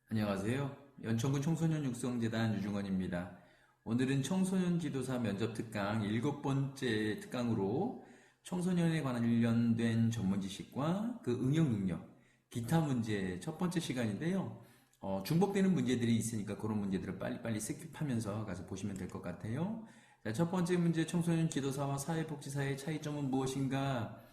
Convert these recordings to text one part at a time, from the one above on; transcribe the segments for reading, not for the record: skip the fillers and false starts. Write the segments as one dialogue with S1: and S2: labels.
S1: 안녕하세요. 연천군 청소년 육성재단 유중원입니다. 오늘은 청소년 지도사 면접 특강 7번째 특강으로 청소년에 관련된 전문 지식과 그 응용 능력, 기타 문제 첫 번째 시간인데요. 중복되는 문제들이 있으니까 그런 문제들을 빨리빨리 스킵하면서 가서 보시면 될 것 같아요. 자, 첫 번째 문제, 청소년 지도사와 사회복지사의 차이점은 무엇인가?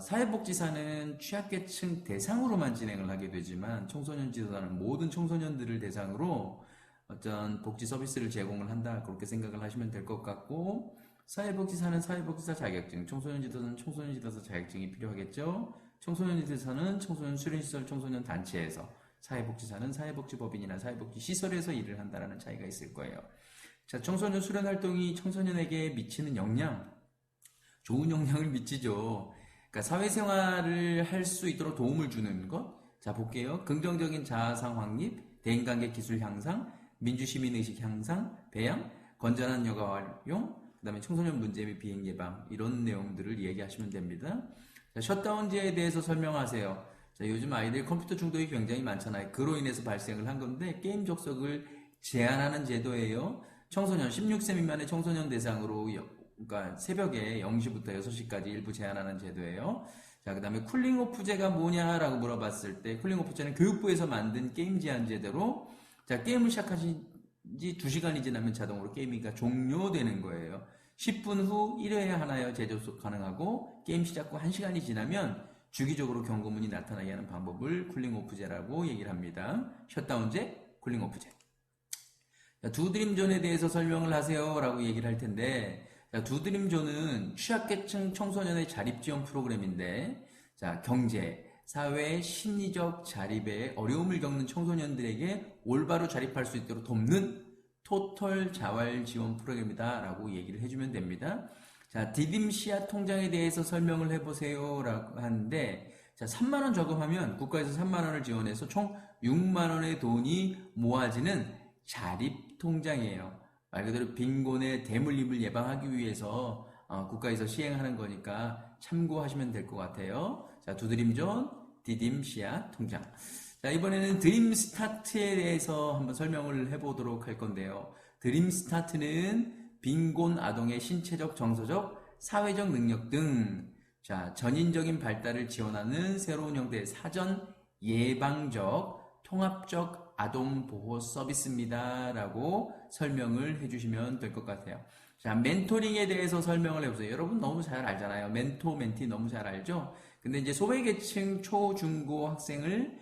S1: 사회복지사는 취약계층 대상으로만 진행을 하게 되지만 청소년 지도사는 모든 청소년들을 대상으로 어떤 복지 서비스를 제공을 한다. 그렇게 생각을 하시면 될 것 같고, 사회복지사는 사회복지사 자격증, 청소년 지도사는 청소년 지도사 자격증이 필요하겠죠. 청소년 지도사는 청소년 수련시설 청소년 단체에서, 사회복지사는 사회복지법인이나 사회복지시설에서 일을 한다는 차이가 있을 거예요. 자, 청소년 수련 활동이 청소년에게 미치는 영향, 좋은 영향을 미치죠. 그러니까 사회생활을 할 수 있도록 도움을 주는 것. 자, 볼게요. 긍정적인 자아상 확립, 대인관계 기술 향상, 민주시민의식 향상, 배양, 건전한 여가 활용, 그 다음에 청소년 문제 및 비행 예방, 이런 내용들을 얘기하시면 됩니다. 자, 셧다운제에 대해서 설명하세요. 자, 요즘 아이들 컴퓨터 중독이 굉장히 많잖아요. 그로 인해서 발생을 한 건데, 게임 접속을 제한하는 제도예요. 청소년, 16세 미만의 청소년 대상으로 그러니까 새벽에 0시부터 6시까지 일부 제한하는 제도예요. 자, 그 다음에 쿨링오프제가 뭐냐라고 물어봤을 때, 쿨링오프제는 교육부에서 만든 게임 제한 제도로, 자, 게임을 시작하신 지 2시간이 지나면 자동으로 게임이 종료되는 거예요. 10분 후 1회에 하나여 재접속 가능하고, 게임 시작 후 1시간이 지나면 주기적으로 경고문이 나타나게 하는 방법을 쿨링오프제라고 얘기를 합니다. 셧다운제, 쿨링오프제. 자, 두드림존에 대해서 설명을 하세요 라고 얘기를 할 텐데, 자, 두드림존은 취약계층 청소년의 자립지원 프로그램인데, 자, 경제, 사회, 심리적 자립에 어려움을 겪는 청소년들에게 올바로 자립할 수 있도록 돕는 토털 자활 지원 프로그램이다 라고 얘기를 해주면 됩니다. 자, 디딤시아 통장에 대해서 설명을 해보세요 라고 하는데, 자, 3만원 저금하면 국가에서 3만원을 지원해서 총 6만원의 돈이 모아지는 자립통장이에요. 말 그대로 빈곤의 대물림을 예방하기 위해서 국가에서 시행하는 거니까 참고하시면 될 것 같아요. 자, 두드림존, 디딤시아 통장. 자, 이번에는 드림스타트에 대해서 한번 설명을 해보도록 할 건데요. 드림스타트는 빈곤 아동의 신체적, 정서적, 사회적 능력 등, 자, 전인적인 발달을 지원하는 새로운 형태의 사전 예방적, 통합적 아동 보호 서비스입니다. 라고 설명을 해주시면 될 것 같아요. 자, 멘토링에 대해서 설명을 해보세요. 여러분 너무 잘 알잖아요. 멘토, 멘티 너무 잘 알죠? 근데 이제 소외계층 초, 중고 학생의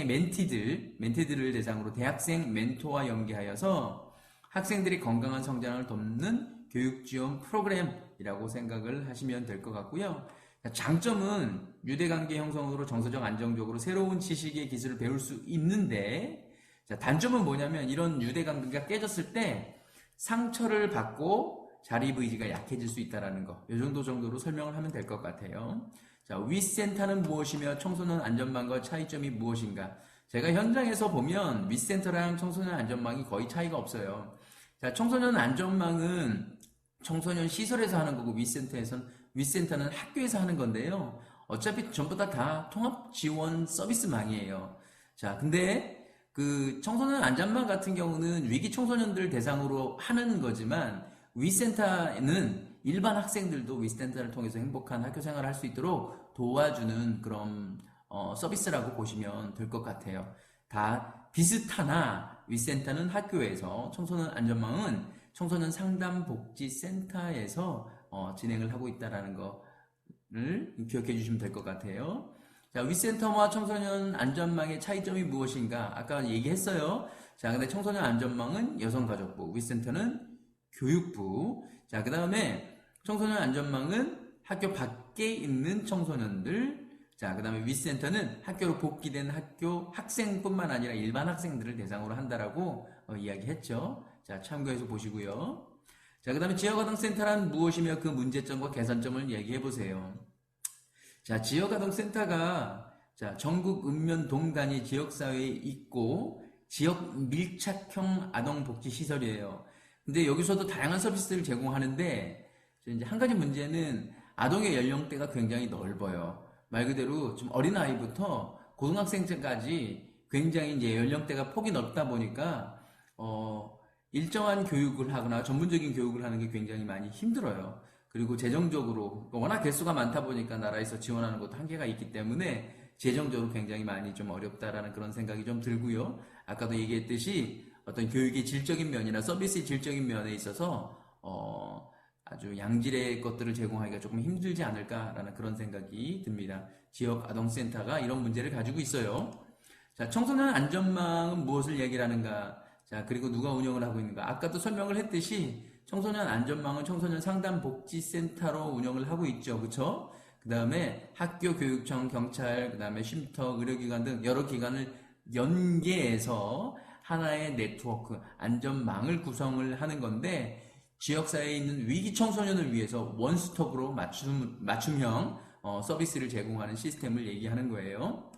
S1: 멘티들을 대상으로 대학생 멘토와 연계하여서 학생들이 건강한 성장을 돕는 교육지원 프로그램이라고 생각을 하시면 될 것 같고요. 장점은 유대관계 형성으로 정서적 안정적으로 새로운 지식의 기술을 배울 수 있는데, 자, 단점은 뭐냐면 이런 유대관계가 깨졌을 때 상처를 받고 자립의지가 약해질 수 있다는 거, 이 정도로 설명을 하면 될 것 같아요. 자, 윗센터는 무엇이며 청소년 안전망과 차이점이 무엇인가? 제가 현장에서 보면 윗센터랑 청소년 안전망이 거의 차이가 없어요. 자, 청소년 안전망은 청소년 시설에서 하는 거고 윗센터는 학교에서 하는 건데요. 어차피 전부 다 통합 지원 서비스망이에요. 자, 근데 그 청소년 안전망 같은 경우는 위기 청소년들 대상으로 하는 거지만 윗센터는 일반 학생들도 윗센터를 통해서 행복한 학교 생활을 할 수 있도록 도와주는 그런 서비스라고 보시면 될 것 같아요. 다 비슷하나 윗센터는 학교에서, 청소년 안전망은 청소년 상담복지센터에서 진행을 하고 있다는 거를 기억해 주시면 될 것 같아요. 자, 윗센터와 청소년 안전망의 차이점이 무엇인가? 아까 얘기했어요. 자, 근데 청소년 안전망은 여성가족부, 윗센터는 교육부. 자, 그 다음에 청소년 안전망은 학교 밖에 있는 청소년들. 자, 그 다음에 윗센터는 학교로 복귀된 학교 학생뿐만 아니라 일반 학생들을 대상으로 한다라고 이야기했죠. 자, 참고해서 보시고요. 자, 그 다음에 지역아동센터란 무엇이며 그 문제점과 개선점을 얘기해 보세요. 자, 지역아동센터가 전국 읍면 동단위 지역사회에 있고 지역 밀착형 아동복지시설이에요. 근데 여기서도 다양한 서비스를 제공하는데 이제 한 가지 문제는 아동의 연령대가 굉장히 넓어요. 말 그대로 좀 어린아이부터 고등학생까지 굉장히 이제 연령대가 폭이 넓다 보니까 일정한 교육을 하거나 전문적인 교육을 하는 게 굉장히 많이 힘들어요. 그리고 재정적으로 워낙 개수가 많다 보니까 나라에서 지원하는 것도 한계가 있기 때문에 재정적으로 굉장히 많이 좀 어렵다라는 그런 생각이 좀 들고요. 아까도 얘기했듯이 어떤 교육의 질적인 면이나 서비스의 질적인 면에 있어서 아주 양질의 것들을 제공하기가 조금 힘들지 않을까라는 그런 생각이 듭니다. 지역 아동센터가 이런 문제를 가지고 있어요. 자, 청소년 안전망은 무엇을 얘기를 하는가? 자, 그리고 누가 운영을 하고 있는가? 아까도 설명을 했듯이 청소년 안전망은 청소년 상담복지센터로 운영을 하고 있죠. 그쵸? 그 다음에 학교, 교육청, 경찰, 그 다음에 쉼터, 의료기관 등 여러 기관을 연계해서 하나의 네트워크, 안전망을 구성을 하는 건데, 지역사회에 있는 위기 청소년을 위해서 원스톱으로 맞춤형 서비스를 제공하는 시스템을 얘기하는 거예요.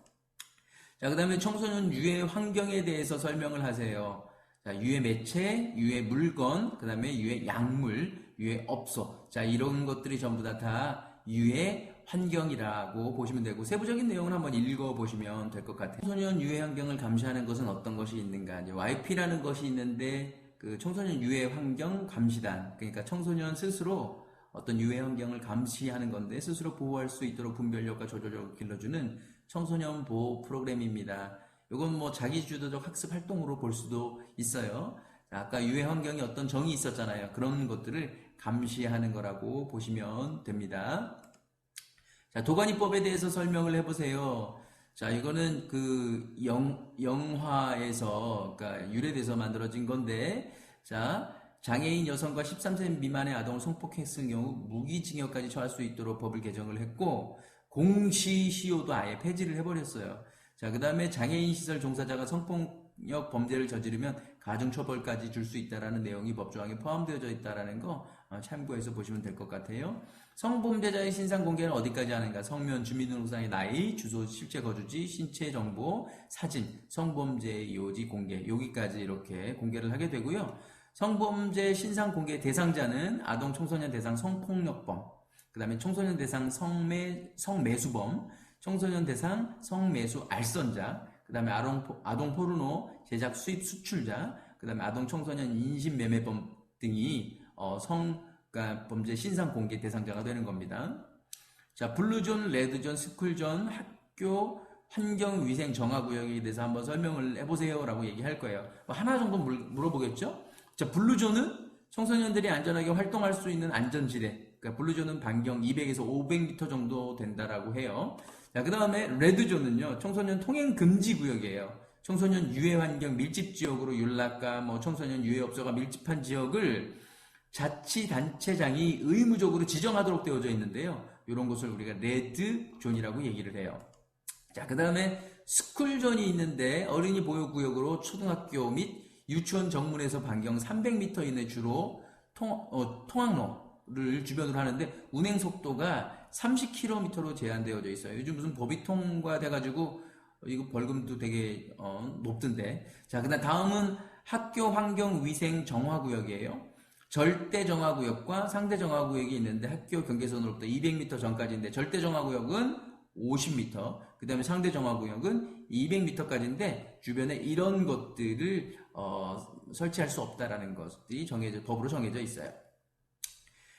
S1: 자, 그 다음에 청소년 유해 환경에 대해서 설명을 하세요. 자, 유해 매체, 유해 물건, 그 다음에 유해 약물, 유해 업소. 자, 이런 것들이 전부 다 유해 환경이라고 보시면 되고, 세부적인 내용을 한번 읽어보시면 될 것 같아요. 청소년 유해 환경을 감시하는 것은 어떤 것이 있는가? 이제 YP라는 것이 있는데, 그 청소년 유해 환경 감시단, 그러니까 청소년 스스로 어떤 유해 환경을 감시하는 건데 스스로 보호할 수 있도록 분별력과 조절력을 길러주는 청소년 보호 프로그램입니다. 이건 뭐 자기주도적 학습 활동으로 볼 수도 있어요. 아까 유해 환경에 어떤 정이 있었잖아요. 그런 것들을 감시하는 거라고 보시면 됩니다. 자, 도가니법에 대해서 설명을 해보세요. 자, 이거는 그 영화에서, 그러니까 유래돼서 만들어진 건데, 자, 장애인 여성과 13세 미만의 아동을 성폭행했을 경우 무기징역까지 처할 수 있도록 법을 개정을 했고, 공시시효도 아예 폐지를 해버렸어요. 자, 그 다음에 장애인 시설 종사자가 성폭력 범죄를 저지르면 가중처벌까지 줄 수 있다라는 내용이 법조항에 포함되어져 있다라는 거 참고해서 보시면 될 것 같아요. 성범죄자의 신상 공개는 어디까지 하는가? 성면, 주민등록상의 나이, 주소, 실제 거주지, 신체 정보, 사진, 성범죄 요지 공개, 여기까지 이렇게 공개를 하게 되고요. 성범죄 신상 공개 대상자는 아동 청소년 대상 성폭력범, 그 다음에 청소년 대상 성매수범, 청소년 대상 성매수 알선자, 그 다음에 아동 포르노 제작 수입 수출자, 그 다음에 아동 청소년 인신매매범 등이 그러니까 범죄 신상 공개 대상자가 되는 겁니다. 자, 블루존, 레드존, 스쿨존, 학교 환경위생 정화구역에 대해서 한번 설명을 해보세요 라고 얘기할 거예요. 뭐 하나 정도 물어보겠죠? 자, 블루존은 청소년들이 안전하게 활동할 수 있는 안전지대, 그러니까 블루존은 반경 200에서 500m 정도 된다라고 해요. 자, 그 다음에 레드존은요, 청소년 통행 금지 구역이에요. 청소년 유해 환경 밀집 지역으로 윤락과 뭐 청소년 유해 업소가 밀집한 지역을 자치단체장이 의무적으로 지정하도록 되어져 있는데요. 이런 것을 우리가 레드존이라고 얘기를 해요. 자, 그 다음에 스쿨존이 있는데 어린이 보호구역으로 초등학교 및 유치원 정문에서 반경 300m 이내 주로 통학로를 주변으로 하는데 운행 속도가 30km로 제한되어져 있어요. 요즘 무슨 법이 통과돼가지고 이거 벌금도 되게 높던데. 자, 그다음 다음은 학교 환경 위생 정화구역이에요. 절대 정화구역과 상대 정화구역이 있는데 학교 경계선으로부터 200m 전까지인데 절대 정화구역은 50m, 그 다음에 상대 정화구역은 200m까지인데 주변에 이런 것들을 설치할 수 없다라는 것이 법으로 정해져 있어요.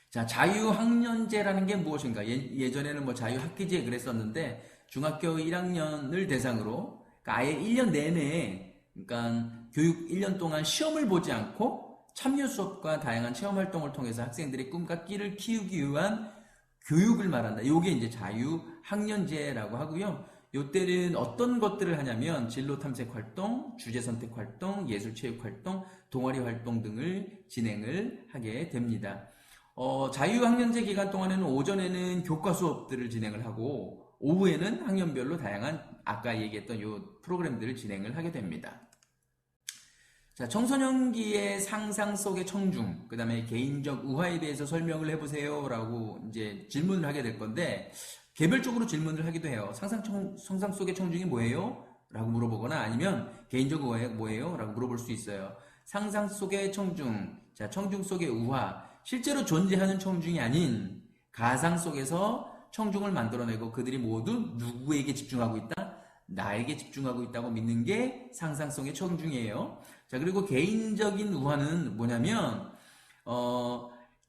S1: 자, 자유학년제라는 게 무엇인가? 예전에는 뭐 자유학기제 그랬었는데 중학교 1학년을 대상으로 그러니까 아예 1년 내내 그러니까 교육 1년 동안 시험을 보지 않고 참여 수업과 다양한 체험 활동을 통해서 학생들의 꿈과 끼를 키우기 위한 교육을 말한다. 이게 이제 자유학년제라고 하고요. 이때는 어떤 것들을 하냐면 진로 탐색 활동, 주제 선택 활동, 예술 체육 활동, 동아리 활동 등을 진행을 하게 됩니다. 자유학년제 기간 동안에는 오전에는 교과 수업들을 진행을 하고 오후에는 학년별로 다양한 아까 얘기했던 이 프로그램들을 진행을 하게 됩니다. 자, 청소년기의 상상 속의 청중, 그 다음에 개인적 우화에 대해서 설명을 해보세요 라고 이제 질문을 하게 될 건데 개별적으로 질문을 하기도 해요. 상상 속의 청중이 뭐예요? 라고 물어보거나 아니면 개인적 우화가 뭐예요? 라고 물어볼 수 있어요. 상상 속의 청중, 자, 청중 속의 우화, 실제로 존재하는 청중이 아닌 가상 속에서 청중을 만들어내고 그들이 모두 누구에게 집중하고 있다? 나에게 집중하고 있다고 믿는 게 상상성의 청중이에요. 자, 그리고 개인적인 우화는 뭐냐면,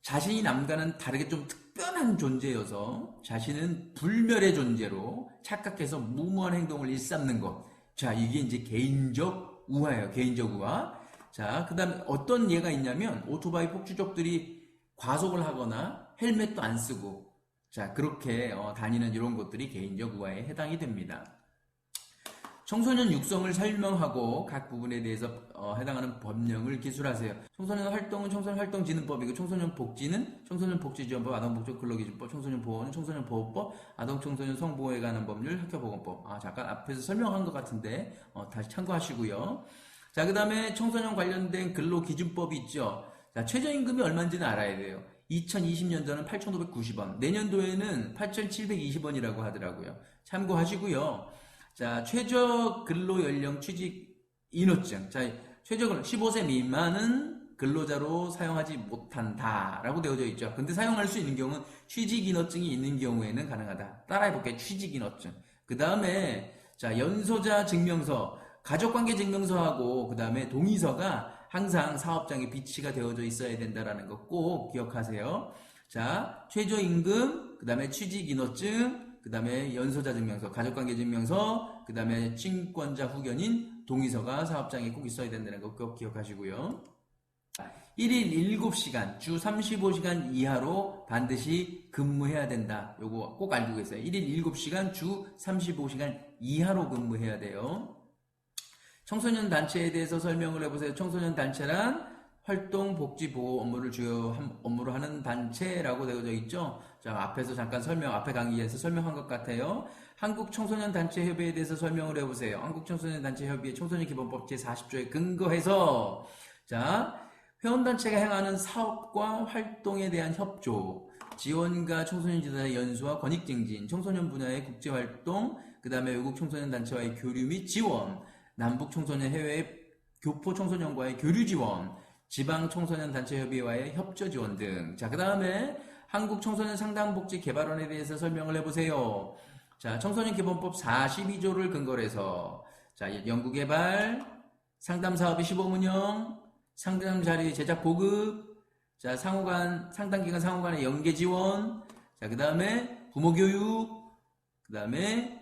S1: 자신이 남과는 다르게 좀 특별한 존재여서 자신은 불멸의 존재로 착각해서 무모한 행동을 일삼는 것. 자, 이게 이제 개인적 우화예요. 개인적 우화. 자, 그 다음에 어떤 예가 있냐면 오토바이 폭주족들이 과속을 하거나 헬멧도 안 쓰고 자, 그렇게 다니는 이런 것들이 개인적 우화에 해당이 됩니다. 청소년 육성을 설명하고 각 부분에 대해서 해당하는 법령을 기술하세요. 청소년 활동은 청소년 활동진흥법이고 청소년 복지는 청소년 복지지원법, 아동복지 근로기준법, 청소년 보호는 청소년 보호법, 아동청소년 성보호에 관한 법률, 학교보건법. 잠깐 앞에서 설명한 것 같은데 다시 참고하시고요. 자, 그 다음에 청소년 관련된 근로기준법이 있죠. 자, 최저임금이 얼마인지는 알아야 돼요. 2020년도는 8,590원, 내년도에는 8,720원이라고 하더라고요. 참고하시고요. 자, 최저 근로 연령 취직 인허증. 자, 최저 근로 15세 미만은 근로자로 사용하지 못한다라고 되어져 있죠. 근데 사용할 수 있는 경우는 취직 인허증이 있는 경우에는 가능하다. 따라해 볼게요. 취직 인허증. 그 다음에 자, 연소자 증명서, 가족관계 증명서하고 그 다음에 동의서가 항상 사업장에 비치가 되어져 있어야 된다라는 거 꼭 기억하세요. 자, 최저임금, 그 다음에 취직인허증, 그 다음에 연소자 증명서, 가족관계 증명서, 그 다음에 친권자 후견인 동의서가 사업장에 꼭 있어야 된다는 거 꼭 기억하시고요. 1일 7시간, 주 35시간 이하로 반드시 근무해야 된다. 요거 꼭 알고 계세요. 1일 7시간, 주 35시간 이하로 근무해야 돼요. 청소년 단체에 대해서 설명을 해보세요. 청소년 단체란 활동, 복지, 보호 업무를 주요 업무로 하는 단체라고 되어져 있죠. 자, 앞에서 잠깐 앞에 강의에서 설명한 것 같아요. 한국청소년단체협의회에 대해서 설명을 해보세요. 한국청소년단체협의회 청소년기본법 제40조에 근거해서 자, 회원단체가 행하는 사업과 활동에 대한 협조, 지원과 청소년 지도자의 연수와 권익증진, 청소년 분야의 국제활동, 그 다음에 외국 청소년단체와의 교류 및 지원, 남북 청소년 해외 교포 청소년과의 교류 지원, 지방 청소년 단체 협의회와의 협조 지원 등. 자, 그 다음에 한국 청소년 상담복지 개발원에 대해서 설명을 해보세요. 자, 청소년 기본법 42조를 근거로 해서 자, 연구개발, 상담 사업의 시범운영, 상담 자료의 제작 보급, 자, 상담기관 상호 간의 연계 지원, 자, 그 다음에 부모 교육, 그 다음에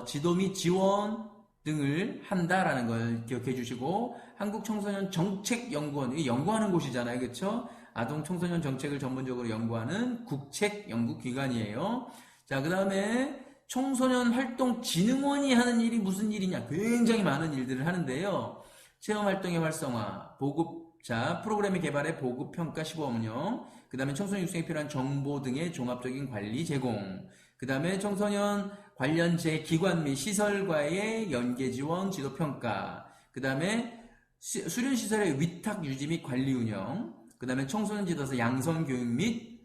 S1: 지도 및 지원 등을 한다라는 걸 기억해 주시고, 한국청소년정책연구원, 이 연구하는 곳이잖아요. 그렇죠? 아동 청소년 정책을 전문적으로 연구하는 국책 연구기관이에요. 자, 그 다음에 청소년 활동진흥원이 하는 일이 무슨 일이냐? 굉장히 많은 일들을 하는데요. 체험활동의 활성화, 보급자, 프로그램의 개발에 보급평가 시범운영, 그 다음에 청소년 육성에 필요한 정보 등의 종합적인 관리 제공, 그 다음에 청소년 관련 기관 및 시설과의 연계 지원, 지도 평가, 그 다음에 수련시설의 위탁 유지 및 관리 운영, 그 다음에 청소년 지도서 양성 교육 및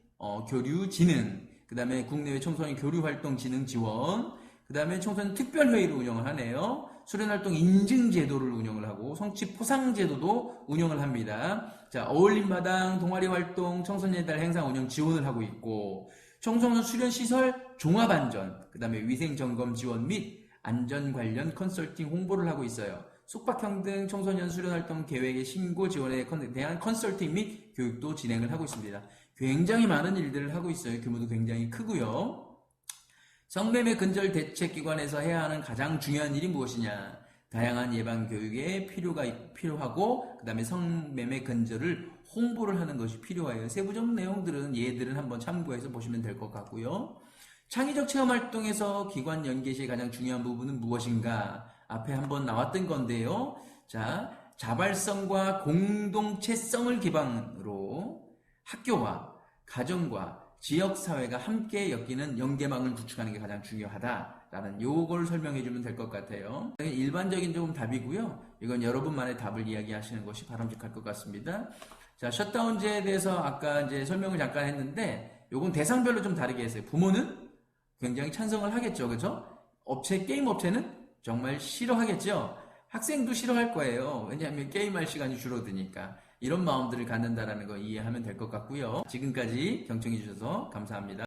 S1: 교류 진흥, 그 다음에 국내외 청소년 교류 활동 진흥 지원, 그 다음에 청소년 특별회의를 운영을 하네요. 수련활동 인증 제도를 운영을 하고 성취 포상 제도도 운영을 합니다. 자, 어울림마당, 동아리 활동, 청소년의 달 행사 운영 지원을 하고 있고, 청소년 수련시설 종합안전, 그 다음에 위생점검 지원 및 안전 관련 컨설팅 홍보를 하고 있어요. 숙박형 등 청소년 수련활동 계획의 신고 지원에 대한 컨설팅 및 교육도 진행을 하고 있습니다. 굉장히 많은 일들을 하고 있어요. 규모도 굉장히 크고요. 성매매 근절 대책기관에서 해야 하는 가장 중요한 일이 무엇이냐? 다양한 예방 교육에 필요하고, 그 다음에 성매매 근절을 홍보를 하는 것이 필요해요. 세부적 내용들은 얘들은 한번 참고해서 보시면 될 것 같고요. 창의적 체험활동에서 기관 연계 시의 가장 중요한 부분은 무엇인가? 앞에 한번 나왔던 건데요. 자, 자발성과 공동체성을 기반으로 학교와 가정과 지역사회가 함께 엮이는 연계망을 구축하는 게 가장 중요하다라는 요걸 설명해주면 될 것 같아요. 일반적인 조금 답이고요. 이건 여러분만의 답을 이야기하시는 것이 바람직할 것 같습니다. 자, 셧다운제에 대해서 아까 이제 설명을 잠깐 했는데, 요건 대상별로 좀 다르게 했어요. 부모는 굉장히 찬성을 하겠죠. 그죠? 게임 업체는 정말 싫어하겠죠. 학생도 싫어할 거예요. 왜냐하면 게임할 시간이 줄어드니까. 이런 마음들을 갖는다라는 거 이해하면 될 것 같고요. 지금까지 경청해 주셔서 감사합니다.